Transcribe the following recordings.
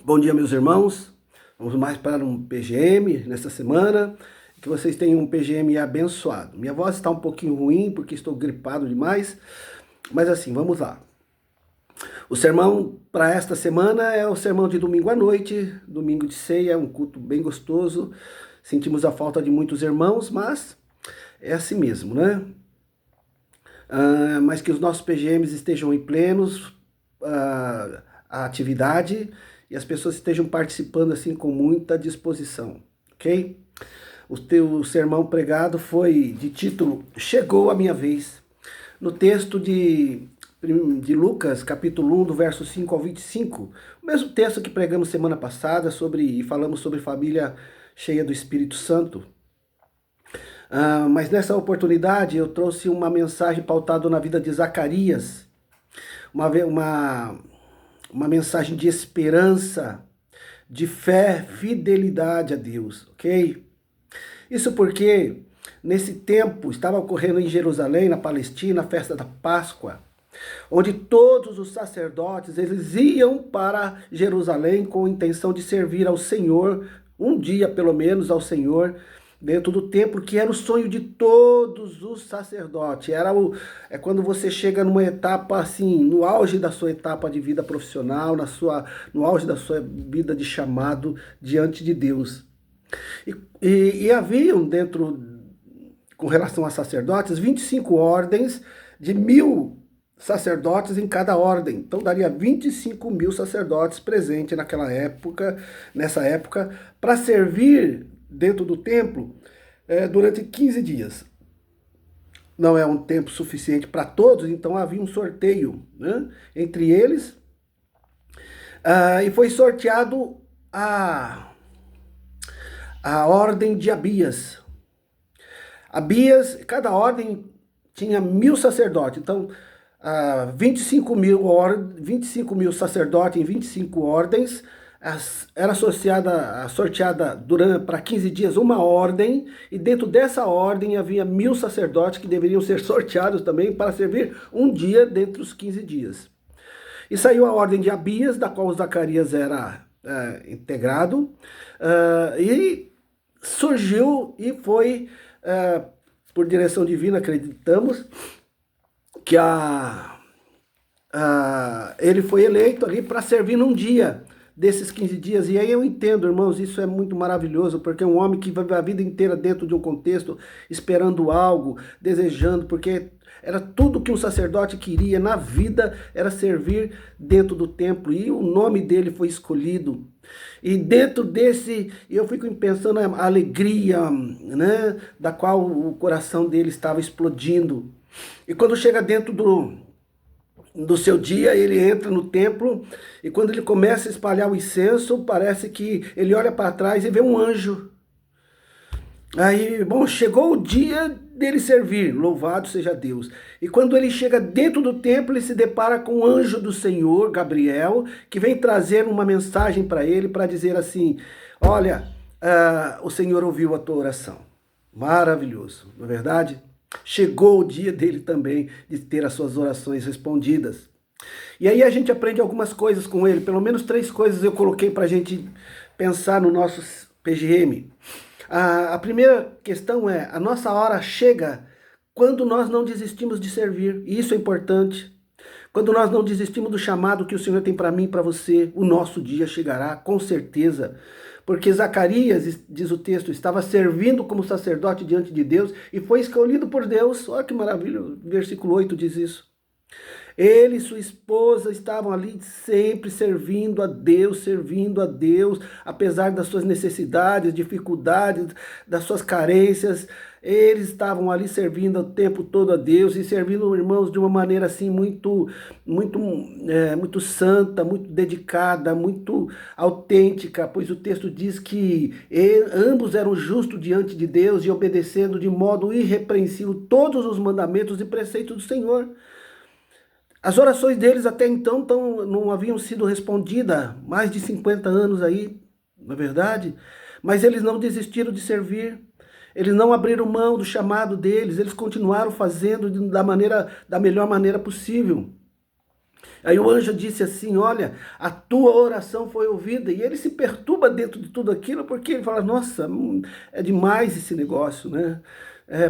Bom dia, meus irmãos. Vamos mais para um PGM nesta semana. Que vocês tenham um PGM abençoado. Minha voz está um pouquinho ruim porque estou gripado demais, mas assim, vamos lá. O sermão para esta semana é o sermão de domingo à noite, domingo de ceia, um culto bem gostoso. Sentimos a falta de muitos irmãos, mas é assim mesmo, né? Mas que os nossos PGMs estejam em plenos, a atividade, e as pessoas estejam participando assim com muita disposição, ok? O teu sermão pregado foi de título Chegou a Minha Vez, no texto de Lucas, capítulo 1, do verso 5 ao 25, o mesmo texto que pregamos semana passada e falamos sobre família cheia do Espírito Santo. Mas nessa oportunidade eu trouxe uma mensagem pautada na vida de Zacarias, uma mensagem de esperança, de fé, fidelidade a Deus, ok? Isso porque nesse tempo estava ocorrendo em Jerusalém, na Palestina, a festa da Páscoa, onde todos os sacerdotes eles iam para Jerusalém com a intenção de servir ao Senhor, um dia pelo menos ao Senhor, dentro do templo, que era o sonho de todos os sacerdotes. É quando você chega numa etapa assim, no auge da sua etapa de vida profissional, no auge da sua vida de chamado diante de Deus. E haviam dentro, com relação a sacerdotes, 25 ordens de 1.000 sacerdotes em cada ordem. Então daria 25.000 sacerdotes presentes nessa época, para servir dentro do templo durante 15 dias. Não é um tempo suficiente para todos, então havia um sorteio, né, entre eles, e foi sorteado a ordem de Abias. Cada ordem tinha 1.000 sacerdotes, então 25.000 sacerdotes em 25 ordens, era sorteada para 15 dias uma ordem, e dentro dessa ordem havia 1.000 sacerdotes que deveriam ser sorteados também para servir um dia dentre os 15 dias. E saiu a ordem de Abias, da qual Zacarias era integrado, e surgiu e foi, por direção divina, acreditamos, que ele foi eleito ali para servir num dia desses 15 dias. E aí eu entendo, irmãos, isso é muito maravilhoso, porque um homem que vive a vida inteira dentro de um contexto, esperando algo, desejando, porque era tudo que um sacerdote queria na vida, era servir dentro do templo, e o nome dele foi escolhido. E dentro desse, eu fico pensando a alegria, né, da qual o coração dele estava explodindo. E quando chega dentro do seu dia, ele entra no templo, e quando ele começa a espalhar o incenso, parece que ele olha para trás e vê um anjo. Aí, bom, chegou o dia dele servir, louvado seja Deus. E quando ele chega dentro do templo, ele se depara com o anjo do Senhor, Gabriel, que vem trazer uma mensagem para ele, para dizer assim: olha, o Senhor ouviu a tua oração. Maravilhoso, não é verdade? Chegou o dia dele também de ter as suas orações respondidas. E aí a gente aprende algumas coisas com ele, pelo menos 3 coisas eu coloquei para a gente pensar no nosso PGM. A primeira questão é: a nossa hora chega quando nós não desistimos de servir, e isso é importante. Quando nós não desistimos do chamado que o Senhor tem para mim e para você, o nosso dia chegará, com certeza. Porque Zacarias, diz o texto, estava servindo como sacerdote diante de Deus e foi escolhido por Deus. Olha que maravilha, o versículo 8 diz isso. Ele e sua esposa estavam ali sempre servindo a Deus, apesar das suas necessidades, dificuldades, das suas carências. Eles estavam ali servindo o tempo todo a Deus e servindo, irmãos, de uma maneira assim muito santa, muito dedicada, muito autêntica, pois o texto diz que ambos eram justos diante de Deus e obedecendo de modo irrepreensível todos os mandamentos e preceitos do Senhor. As orações deles até então não haviam sido respondidas, mais de 50 anos aí, na verdade, mas eles não desistiram de servir, eles não abriram mão do chamado deles, eles continuaram fazendo da melhor maneira possível. Aí o anjo disse assim, olha, a tua oração foi ouvida. E ele se perturba dentro de tudo aquilo, porque ele fala, nossa, é demais esse negócio, né?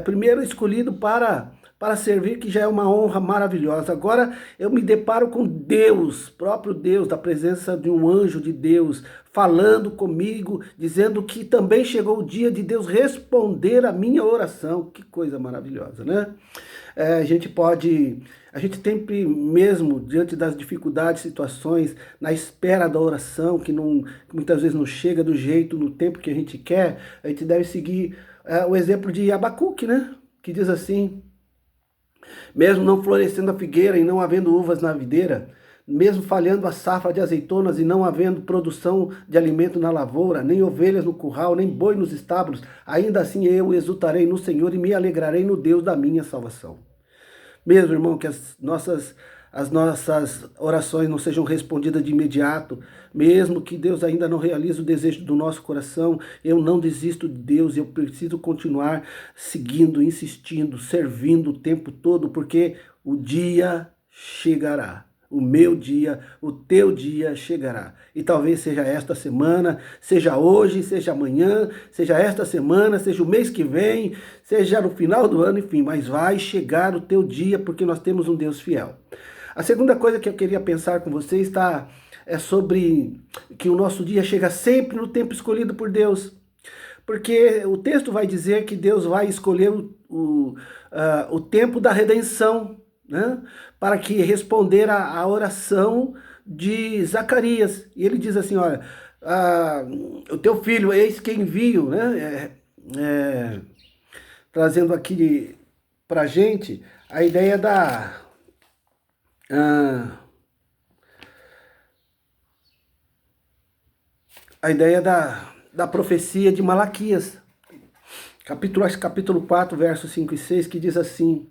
Primeiro escolhido para servir, que já é uma honra maravilhosa. Agora eu me deparo com Deus, próprio Deus, da presença de um anjo de Deus, falando comigo, dizendo que também chegou o dia de Deus responder a minha oração. Que coisa maravilhosa, né? A gente sempre mesmo, diante das dificuldades, situações, na espera da oração, que muitas vezes não chega do jeito, no tempo que a gente quer, a gente deve seguir o exemplo de Abacuque, né? Que diz assim, mesmo não florescendo a figueira e não havendo uvas na videira, mesmo falhando a safra de azeitonas e não havendo produção de alimento na lavoura, nem ovelhas no curral, nem boi nos estábulos, ainda assim eu exultarei no Senhor e me alegrarei no Deus da minha salvação. Mesmo, irmão, que as nossas orações não sejam respondidas de imediato, mesmo que Deus ainda não realize o desejo do nosso coração, eu não desisto de Deus, eu preciso continuar seguindo, insistindo, servindo o tempo todo, porque o dia chegará. O meu dia, o teu dia chegará. E talvez seja esta semana, seja hoje, seja amanhã, seja esta semana, seja o mês que vem, seja no final do ano, enfim, mas vai chegar o teu dia, porque nós temos um Deus fiel. A segunda coisa que eu queria pensar com vocês é sobre que o nosso dia chega sempre no tempo escolhido por Deus. Porque o texto vai dizer que Deus vai escolher o tempo da redenção, né? Para que responder a oração de Zacarias. E ele diz assim, olha, o teu filho, eis que envio, né? Trazendo aqui para gente a ideia da profecia de Malaquias, capítulo 4, versos 5 e 6, que diz assim,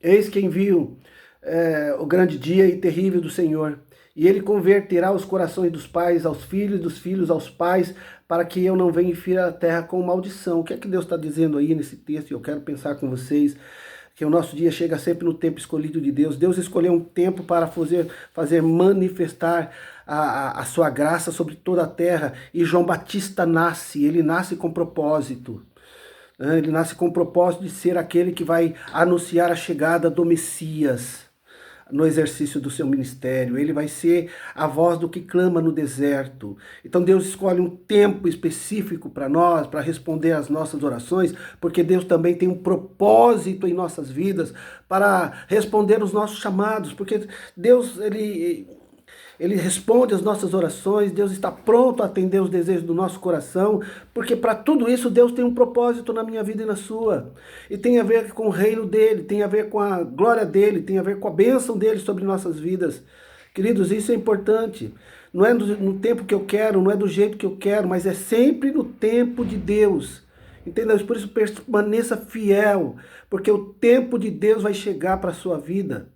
eis que envio o grande dia e terrível do Senhor, e ele converterá os corações dos pais aos filhos, dos filhos aos pais, para que eu não venha e fira a terra com maldição. O que é que Deus está dizendo aí nesse texto? E eu quero pensar com vocês que o nosso dia chega sempre no tempo escolhido de Deus. Deus escolheu um tempo para fazer manifestar a sua graça sobre toda a terra. E João Batista ele nasce com propósito. Ele nasce com o propósito de ser aquele que vai anunciar a chegada do Messias no exercício do seu ministério. Ele vai ser a voz do que clama no deserto. Então Deus escolhe um tempo específico para nós, para responder às nossas orações, porque Deus também tem um propósito em nossas vidas para responder os nossos chamados, porque Deus, ele responde às nossas orações, Deus está pronto a atender os desejos do nosso coração, porque para tudo isso Deus tem um propósito na minha vida e na sua. E tem a ver com o reino dele, tem a ver com a glória dele, tem a ver com a bênção dele sobre nossas vidas. Queridos, isso é importante. Não é no tempo que eu quero, não é do jeito que eu quero, mas é sempre no tempo de Deus. Entendeu? Por isso permaneça fiel, porque o tempo de Deus vai chegar para a sua vida.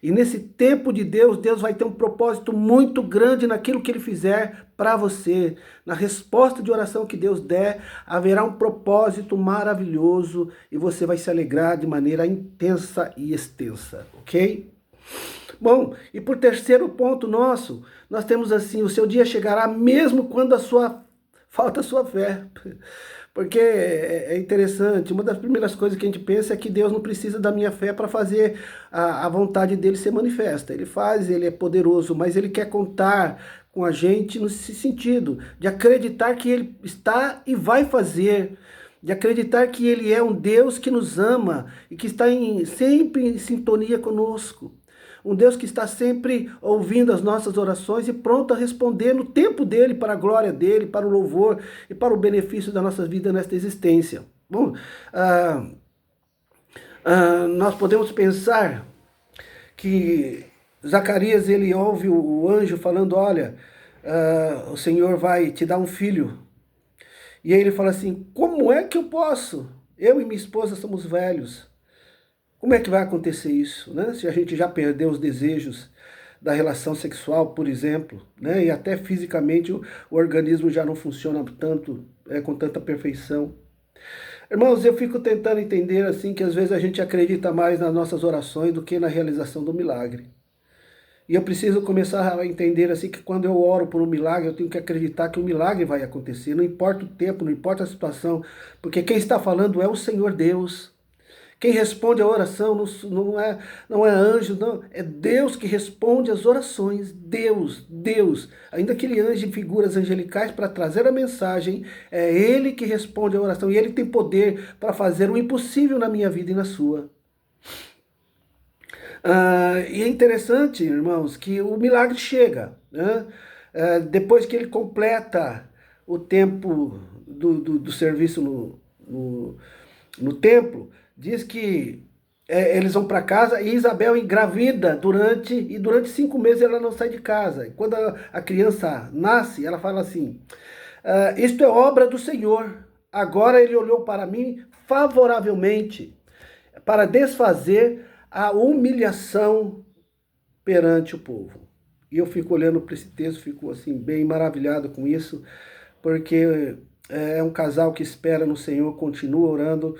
E nesse tempo de Deus, Deus vai ter um propósito muito grande naquilo que Ele fizer para você. Na resposta de oração que Deus der, haverá um propósito maravilhoso e você vai se alegrar de maneira intensa e extensa, ok? Bom, e por terceiro ponto nosso, nós temos assim, o seu dia chegará mesmo quando falta a sua fé. Porque é interessante, uma das primeiras coisas que a gente pensa é que Deus não precisa da minha fé para fazer a vontade dele ser manifesta. Ele faz, ele é poderoso, mas ele quer contar com a gente nesse sentido, de acreditar que ele está e vai fazer, de acreditar que ele é um Deus que nos ama e que está sempre em sintonia conosco. Um Deus que está sempre ouvindo as nossas orações e pronto a responder no tempo dele, para a glória dele, para o louvor e para o benefício da nossa vida nesta existência. Bom, nós podemos pensar que Zacarias, ele ouve o anjo falando, olha, o Senhor vai te dar um filho. E aí ele fala assim, como é que eu posso? Eu e minha esposa somos velhos. Como é que vai acontecer isso, né? Se a gente já perdeu os desejos da relação sexual, por exemplo, né? E até fisicamente o organismo já não funciona tanto, com tanta perfeição. Irmãos, eu fico tentando entender assim que às vezes a gente acredita mais nas nossas orações do que na realização do milagre. E eu preciso começar a entender assim que quando eu oro por um milagre, eu tenho que acreditar que o milagre vai acontecer. Não importa o tempo, não importa a situação, porque quem está falando é o Senhor Deus. Quem responde a oração não é anjo, não. É Deus que responde as orações. Deus, Deus. Ainda que ele ande em figuras angelicais para trazer a mensagem, é Ele que responde a oração. E Ele tem poder para fazer o impossível na minha vida e na sua. E é interessante, irmãos, que o milagre chega, né? Depois que ele completa o tempo do serviço no templo, diz que eles vão para casa e Isabel engravida durante 5 meses ela não sai de casa. E quando a criança nasce, ela fala assim, isto é obra do Senhor, agora ele olhou para mim favoravelmente para desfazer a humilhação perante o povo. E eu fico olhando para esse texto, fico assim bem maravilhado com isso, porque é um casal que espera no Senhor, continua orando.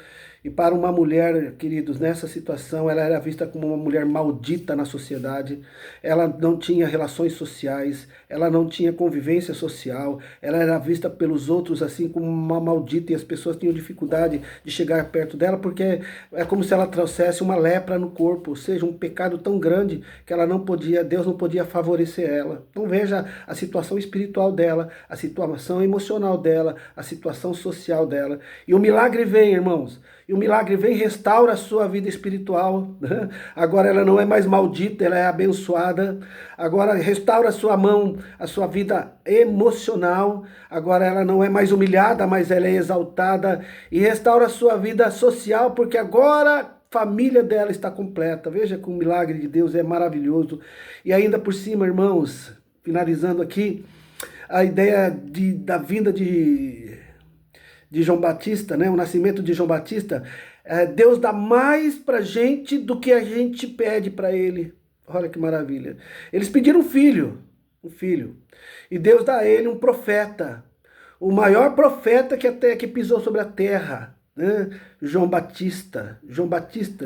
E para uma mulher, queridos, nessa situação, ela era vista como uma mulher maldita na sociedade. Ela não tinha relações sociais, ela não tinha convivência social, ela era vista pelos outros assim como uma maldita e as pessoas tinham dificuldade de chegar perto dela porque é como se ela trouxesse uma lepra no corpo, ou seja, um pecado tão grande que ela não podia, Deus não podia favorecer ela. Então veja a situação espiritual dela, a situação emocional dela, a situação social dela. E o milagre vem, irmãos. E o milagre vem e restaura a sua vida espiritual. Né? Agora ela não é mais maldita, ela é abençoada. Agora restaura a sua mão, a sua vida emocional. Agora ela não é mais humilhada, mas ela é exaltada. E restaura a sua vida social, porque agora a família dela está completa. Veja que o milagre de Deus é maravilhoso. E ainda por cima, irmãos, finalizando aqui, a ideia da vinda de João Batista, né? O nascimento de João Batista, Deus dá mais para a gente do que a gente pede para ele. Olha que maravilha. Eles pediram um filho, e Deus dá a ele um profeta, o maior profeta que pisou sobre a terra, né? João Batista,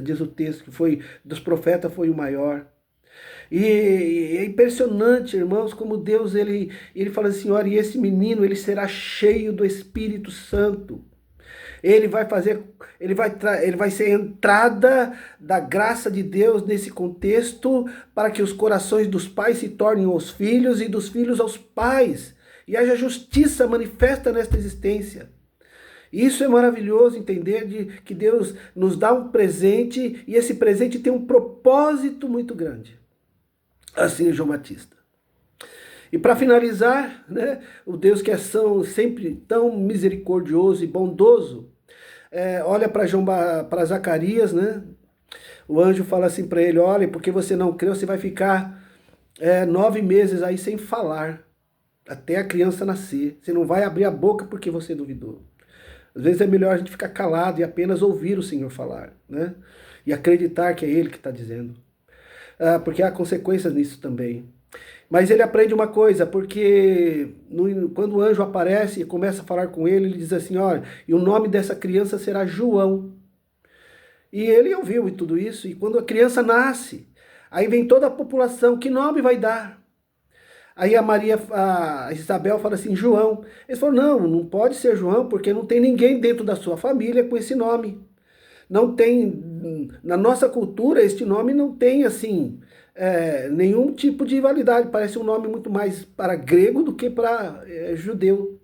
diz o texto, que foi dos profetas foi o maior. E é impressionante, irmãos, como Deus, ele fala assim, olha, e esse menino, ele será cheio do Espírito Santo. Ele vai ser a entrada da graça de Deus nesse contexto, para que os corações dos pais se tornem aos filhos e dos filhos aos pais. E haja justiça manifesta nesta existência. Isso é maravilhoso, entender que Deus nos dá um presente, e esse presente tem um propósito muito grande. Assim é João Batista. E para finalizar, né, o Deus que é sempre tão misericordioso e bondoso, olha para Zacarias, né? O anjo fala assim para ele, olha, porque você não creu, você vai ficar 9 meses aí sem falar, até a criança nascer. Você não vai abrir a boca porque você duvidou. Às vezes é melhor a gente ficar calado e apenas ouvir o Senhor falar, né? E acreditar que é Ele que está dizendo. Porque há consequências nisso também. Mas ele aprende uma coisa, porque quando o anjo aparece e começa a falar com ele, ele diz assim, olha, e o nome dessa criança será João. E ele ouviu tudo isso, e quando a criança nasce, aí vem toda a população, que nome vai dar? Aí a Isabel fala assim, João. Eles falaram, não pode ser João, porque não tem ninguém dentro da sua família com esse nome. Não tem, na nossa cultura, este nome não tem, assim, nenhum tipo de validade. Parece um nome muito mais para grego do que para judeu.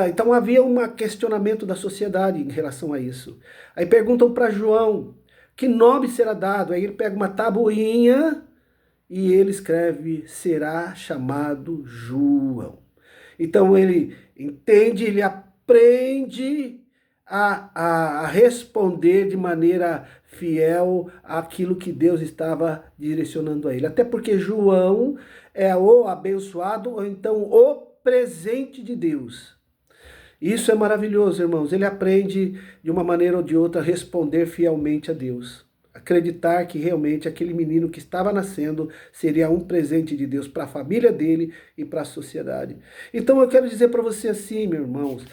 Então havia um questionamento da sociedade em relação a isso. Aí perguntam para João, que nome será dado? Aí ele pega uma tabuinha e ele escreve, será chamado João. Então ele entende, ele aprende a responder de maneira fiel àquilo que Deus estava direcionando a ele. Até porque João é o abençoado, ou então o presente de Deus. Isso é maravilhoso, irmãos. Ele aprende de uma maneira ou de outra a responder fielmente a Deus. Acreditar que realmente aquele menino que estava nascendo seria um presente de Deus para a família dele e para a sociedade. Então eu quero dizer para você assim, meus irmãos,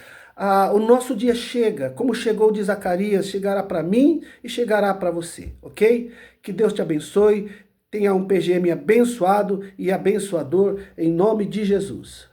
o nosso dia chega, como chegou de Zacarias, chegará para mim e chegará para você, ok? Que Deus te abençoe, tenha um PGM abençoado e abençoador, em nome de Jesus.